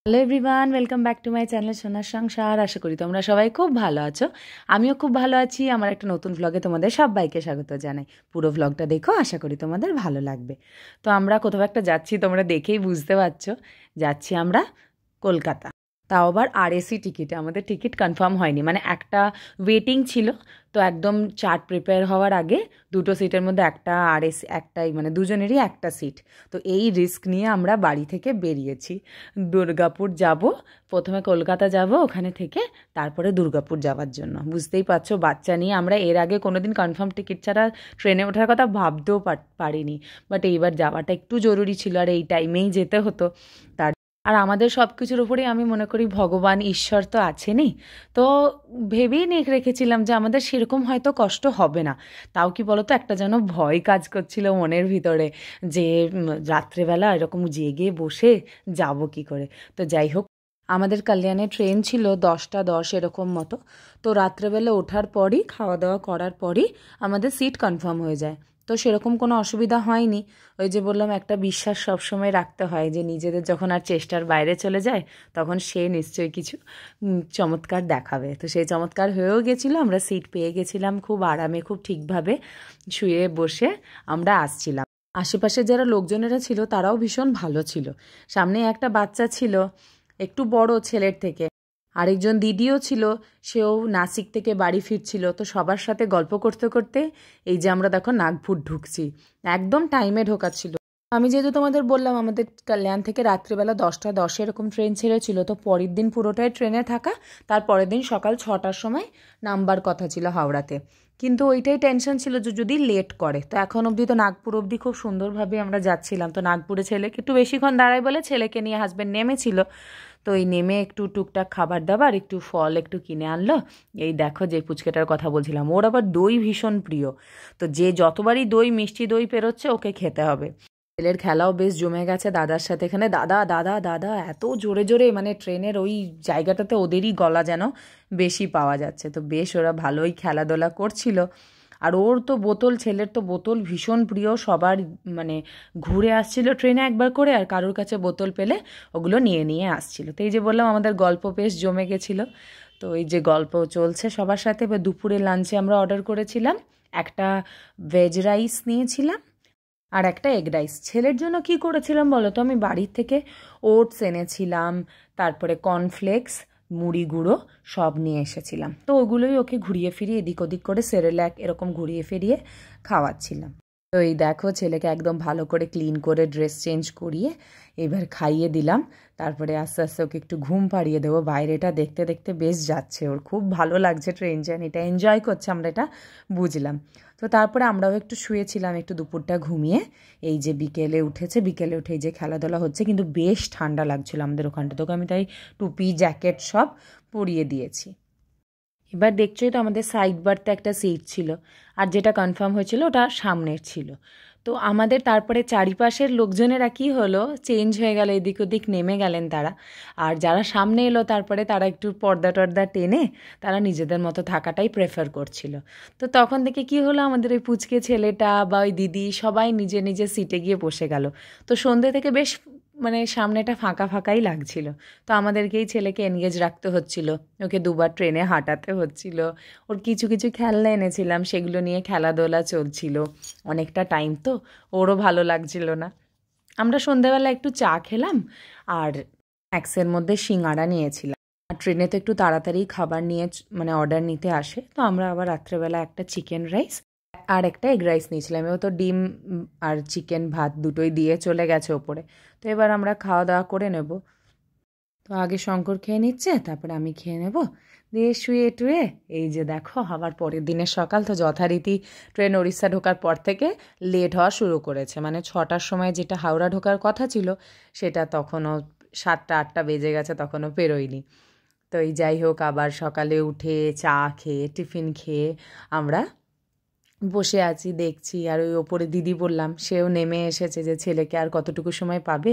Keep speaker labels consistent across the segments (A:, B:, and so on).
A: Hello everyone, welcome back to my channel সোনার সংসার। আশা করি তোমরা সবাই খুব ভালো আছো। আমিও খুব ভালো আছি। আমার একটা নতুন ভ্লগে তোমাদের সবাইকে স্বাগত জানাই। পুরো ভ্লগটা দেখো, আশা করি তোমাদের ভালো লাগবে। তো আমরা কোথাও একটা যাচ্ছি, তোমরা দেখেই বুঝতে পারছো। যাচ্ছি আমরা কলকাতা, তাও আবার আরএসি টিকিটে। আমাদের টিকিট কনফার্ম হয়নি, মানে একটা ওয়েটিং ছিল। তো একদম চার্ট প্রিপেয়ার হওয়ার আগে দুটো সিটের মধ্যে একটা আরএসি, একটাই মানে দুজনেরই একটা সিট। তো এই রিস্ক নিয়ে আমরা বাড়ি থেকে বেরিয়েছি। দুর্গাপুর যাব, প্রথমে কলকাতা যাব, ওখানে থেকে তারপরে দুর্গাপুর যাওয়ার জন্য। বুঝতেই পারছো, বাচ্চা নিয়ে আমরা এর আগে কোনোদিন কনফার্ম টিকিট ছাড়া ট্রেনে ওঠার কথা ভাবতেও পারিনি। বাট এইবার যাওয়াটা একটু জরুরি ছিল, আর এই টাইমেই যেতে হতো। আর আমাদের সব কিছুর উপরেই আমি মনে করি ভগবান ঈশ্বর তো আছেনই। তো ভেবেই রেখেছিলাম যে আমাদের সেরকম হয়তো কষ্ট হবে না। তাও কি বলতো, একটা যেন ভয় কাজ করছিল মনের ভিতরে যে রাত্রেবেলা এরকম জেগে বসে যাব কি করে। তো যাই হোক, আমাদের কল্যাণে ট্রেন ছিল 10টা 10 এরকম মতো। তো রাত্রেবেলা ওঠার পরই, খাওয়া দাওয়া করার পরই আমাদের সিট কনফার্ম হয়ে যায়। তো সেরকম কোনো অসুবিধা হয়নি। ওই যে বললাম, একটা বিশ্বাস সবসময় রাখতে হয় যে নিজেদের যখন আর চেষ্টার বাইরে চলে যায়, তখন সে নিশ্চয়ই কিছু চমৎকার দেখাবে। তো সেই চমৎকার হয়েও গেছিলো। আমরা সিট পেয়ে গেছিলাম খুব আরামে, খুব ঠিকভাবে শুয়ে বসে আমরা আসছিলাম। আশেপাশে যারা লোকজনেরা ছিল তারাও ভীষণ ভালো ছিল। সামনে একটা বাচ্চা ছিল, একটু বড় ছেলের থেকে। আরেকজন দিদিও ছিল, সেও নাসিক থেকে বাড়ি ফিরছিল। তো সবার সাথে গল্প করতে করতে এই যে আমরা দেখো নাগপুর ঢুকছি, একদম টাইমে ঢোকা ছিল। আমি যেহেতু তোমাদের বললাম আমাদের কল্যাণ থেকে রাত্রিবেলা 10টা 10 এরকম ট্রেন ছেড়েছিল, তো পরের দিন পুরোটাই ট্রেনে থাকা। তার পরের দিন সকাল 6টার সময় নামবার কথা ছিল হাওড়াতে। কিন্তু ওইটাই টেনশন ছিল যে যদি লেট করে। তো এখন অবধি তো নাগপুর অবধি খুব সুন্দরভাবে আমরা যাচ্ছিলাম। তো নাগপুরে ছেলেকে একটু বেশিক্ষণ দাঁড়ায় বলে ছেলেকে নিয়ে হাজব্যান্ড নেমেছিল। তো এই নেমে একটু টুকটাক খাবার দাবার, একটু ফল একটু কিনে আনলো। এই দেখো যে পুচকেটার কথা বলছিলাম, ওর আবার দই ভীষণ প্রিয়। তো যে যতবারই দই, মিষ্টি দই পেরোচ্ছে ওকে খেতে হবে। ছেলের খেলাও বেশ জমে গেছে দাদার সাথে। এখানে দাদা দাদা দাদা এত জোরে জোরে, মানে ট্রেনের ওই জায়গাটাতে ওদেরই গলা যেন বেশি পাওয়া যাচ্ছে। তো বেশ ওরা ভালোই খেলাধুলা করছিল। আর ওর তো বোতল, ছেলের তো বোতল ভীষণ প্রিয়। সবার মানে ঘুরে আসছিল ট্রেনে একবার করে, আর কারোর কাছে বোতল পেলে ওগুলো নিয়ে নিয়ে আসছিল। তো এই যে বললাম, আমাদের গল্প বেশ জমে গেছিলো। তো এই যে গল্প চলছে সবার সাথে। এবার দুপুরে লাঞ্চে আমরা অর্ডার করেছিলাম, একটা ভেজ রাইস নিয়েছিলাম আর একটা এগ রাইস। ছেলের জন্য কি করেছিলাম বলো তো, আমি বাড়ির থেকে ওটস এনেছিলাম, তারপরে কর্নফ্লেক্স, মুড়ি গুঁড়ো সব নিয়ে এসেছিলাম। তো ওগুলোই ওকে ঘুরিয়ে ফিরিয়ে এদিক ওদিক করে সেরেল্যাক এরকম ঘুরিয়ে ফিরিয়ে খাওয়াচ্ছিলাম। তো এই দেখো, ছেলেকে একদম ভালো করে ক্লিন করে ড্রেস চেঞ্জ করিয়ে এবার খাইয়ে দিলাম। তারপরে আস্তে আস্তে ওকে একটু ঘুম পাড়িয়ে দেবো। বাইরেটা দেখতে দেখতে বেশ যাচ্ছে, ওর খুব ভালো লাগছে ট্রেন জার্নিটা, এনজয় করছে, আমরা এটা বুঝলাম। তো তারপরে আমরাও একটু শুয়েছিলাম, একটু দুপুরটা ঘুমিয়ে। এই যে বিকেলে উঠেছে, বিকেলে উঠে এই যে খেলাধুলা হচ্ছে, কিন্তু বেশ ঠান্ডা লাগছিল আমাদের ওখানটা। তোকে আমি তাই টুপি জ্যাকেট সব পরিয়ে দিয়েছি। এবার দেখছোই তো আমাদের সাইড বার্থে একটা সিট ছিল, আর যেটা কনফার্ম হয়েছিল ওটা সামনের ছিল। তো আমাদের তারপরে চারিপাশের লোকজনেরা কি হলো, চেঞ্জ হয়ে গেল, এদিক ওদিক নেমে গেলেন তারা। আর যারা সামনে এলো তারপরে তারা একটু পর্দা টর্দা টেনে তারা নিজেদের মতো থাকাটাই প্রেফার করছিল। তো তখন থেকে কি হলো, আমাদের ওই পুচকে ছেলেটা বা ওই দিদি সবাই নিজে নিজে সিটে গিয়ে বসে গেল। তো সন্ধ্যে থেকে বেশ মানে সামনেটা ফাঁকা ফাঁকাই লাগছিল। তো আমাদেরকেই ছেলেকে এনগেজ রাখতে হচ্ছিল, ওকে দুবার ট্রেনে হাঁটাতে হচ্ছিল। ওর কিছু কিছু খেলনা এনেছিলাম, সেগুলো নিয়ে খেলাধুলা চলছিল অনেকটা টাইম। তো ওরও ভালো লাগছিল না। আমরা সন্ধ্যাবেলা একটু চা খেলাম, আর স্ন্যাক্সের মধ্যে সিঙ্গাড়া নিয়েছিলাম। আর ট্রেনে তো একটু তাড়াতাড়ি খাবার নিয়ে মানে অর্ডার নিতে আসে। তো আমরা আবার রাত্রেবেলা একটা চিকেন রাইস আর একটা এগ রাইস নিয়েছিলাম। এও তো ডিম আর চিকেন ভাত দুটোই দিয়ে চলে গেছে ওপরে। তো এবার আমরা খাওয়া দাওয়া করে নেব। তো আগে শঙ্কর খেয়ে নিচ্ছে, তারপরে আমি খেয়ে নেব, দিয়ে শুয়ে টুয়ে এই যে দেখো আবার পরের দিনের সকাল। তো যথারীতি ট্রেন উড়িষ্যা ঢোকার পর থেকে লেট হওয়া শুরু করেছে। মানে 6টার সময় যেটা হাওড়া ঢোকার কথা ছিল, সেটা তখনও 7টা 8টা বেজে গেছে, তখনও পেরোয়নি। তো এই যাই হোক, আবার সকালে উঠে চা খেয়ে টিফিন খেয়ে আমরা বসে আছি, দেখছি। আর ওই ওপরে দিদি বললাম, সেও নেমে এসেছে, যে ছেলেকে আর কতটুকু সময় পাবে,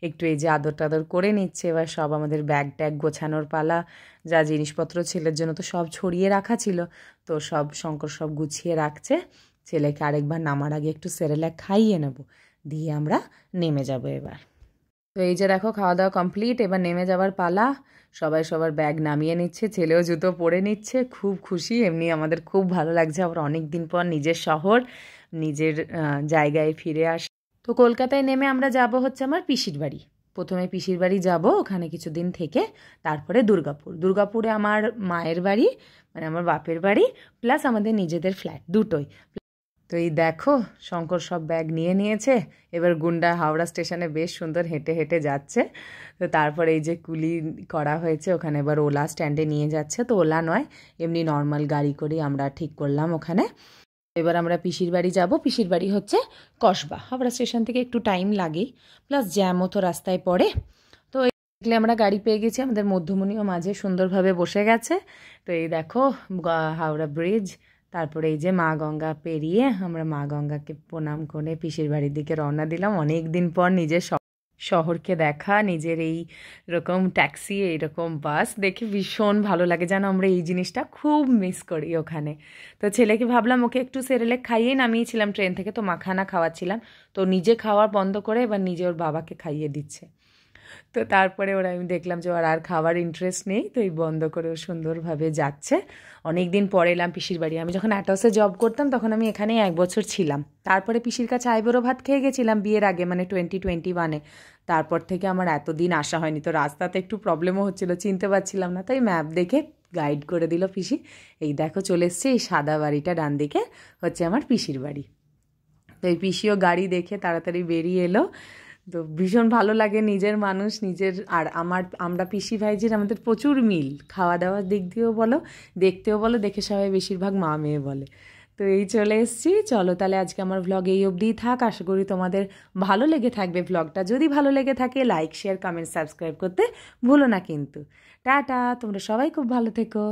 A: একটু এই যে আদর টাদর করে নিচ্ছে। এবার সব আমাদের ব্যাগ ট্যাগ গোছানোর পালা। যা জিনিসপত্র ছেলের জন্য তো সব ছড়িয়ে রাখা ছিল, তো সব শঙ্কর সব গুছিয়ে রাখছে। ছেলেকে আরেকবার নামার আগে একটু সেরেল্যাক খাইয়ে নেব, দিয়ে আমরা নেমে যাব এবার। তো এই যে দেখো খাওয়া দাওয়া কমপ্লিট, এবার নেমে যাওয়ার পালা। সবাই সবার ব্যাগ নামিয়ে নিচ্ছে, ছেলেও জুতো পরে নিচ্ছে, খুব খুশি। এমনি আমাদের খুব ভালো লাগছে আবার অনেক দিন পর নিজের শহর, নিজের জায়গায় ফিরে আস। তো কলকাতায় নেমে আমরা যাব হচ্ছে আমার পিসির বাড়ি। প্রথমে পিসির বাড়ি যাব, ওখানে কিছুদিন থেকে তারপরে দুর্গাপুরে আমার মায়ের বাড়ি, মানে আমার বাপের বাড়ি, প্লাস আমাদের নিজেদের ফ্ল্যাট দুটোই। তো এই দেখো শঙ্কর সব ব্যাগ নিয়ে নিয়েছে, এবার গুন্ডা হাওড়া স্টেশনে বেশ সুন্দর হেঁটে হেঁটে যাচ্ছে। তো তারপর এই যে কুলি করা হয়েছে ওখানে, এবার ওলা স্ট্যান্ডে নিয়ে যাচ্ছে। তো ওলা নয়, এমনি নর্মাল গাড়ি করেই আমরা ঠিক করলাম ওখানে। এবার আমরা পিসির বাড়ি যাব। পিসির বাড়ি হচ্ছে কসবা, হাওড়া স্টেশন থেকে একটু টাইম লাগেই, প্লাস জ্যামও তো রাস্তায় পড়ে। তো দেখলে আমরা গাড়ি পেয়ে গেছি, আমাদের মধ্যমণিও মাঝে সুন্দরভাবে বসে গেছে। তো এই দেখো হাওড়া ব্রিজ, তারপরে এই যে মা গঙ্গা পেরিয়ে আমরা মা গঙ্গাকে প্রণাম করে পিসির বাড়ির দিকে রওনা দিলাম। অনেক দিন পর নিজের শহরকে দেখা, নিজের এই রকম ট্যাক্সি, এইরকম বাস দেখে ভীষণ ভালো লাগে। যেন আমরা এই জিনিসটা খুব মিস করি ওখানে। তো ছেলেকে ভাবলাম ওকে একটু সেরেলেক খাইয়ে নামিয়েছিলাম ট্রেন থেকে, তো মাখানা খাওয়াচ্ছিলাম। তো নিজে খাওয়ার বন্ধ করে এবার নিজে ওর বাবাকে খাইয়ে দিচ্ছে। তো তারপরে ওরা, আমি দেখলাম যে ওর আর খাওয়ার ইন্টারেস্ট নেই, তো এই বন্ধ করে ও সুন্দরভাবে যাচ্ছে। অনেক দিন পরে এলাম পিসির বাড়ি। আমি যখন অ্যাটসে জব করতাম তখন আমি এখানেই 1 বছর ছিলাম। তারপরে পিসির কাছে আইবুড়ো ভাত খেয়ে গেছিলাম বিয়ের আগে, মানে 2021-এ। তারপর থেকে আমার এতদিন আসা হয়নি। তো রাস্তাতে একটু প্রবলেমও হচ্ছিলো, চিনতে পারছিলাম না, তাই ম্যাপ দেখে গাইড করে দিল পিসি। এই দেখো চলে এসছে, এই সাদা বাড়িটা ডান দিকে হচ্ছে আমার পিসির বাড়ি। তো এই পিসিও গাড়ি দেখে তাড়াতাড়ি বেরিয়ে এলো। তো ভীষণ ভালো লাগে, নিজের মানুষ নিজের। আর আমরা পিসি ভাইজির আমাদের প্রচুর মিল, খাওয়া দাওয়ার দিক দিয়েও বলো, দেখতেও বলো, দেখে সবাই বেশিরভাগ মা মেয়ে বলে। তো এই চলে এসেছি। চলো তাহলে আজকে আমার ভ্লগ এই অবধিই থাক। আশা করি তোমাদের ভালো লেগে থাকবে ভ্লগটা। যদি ভালো লেগে থাকে লাইক শেয়ার কমেন্ট সাবস্ক্রাইব করতে ভুলো না কিন্তু। টাটা, তোমরা সবাই খুব ভালো থেকো।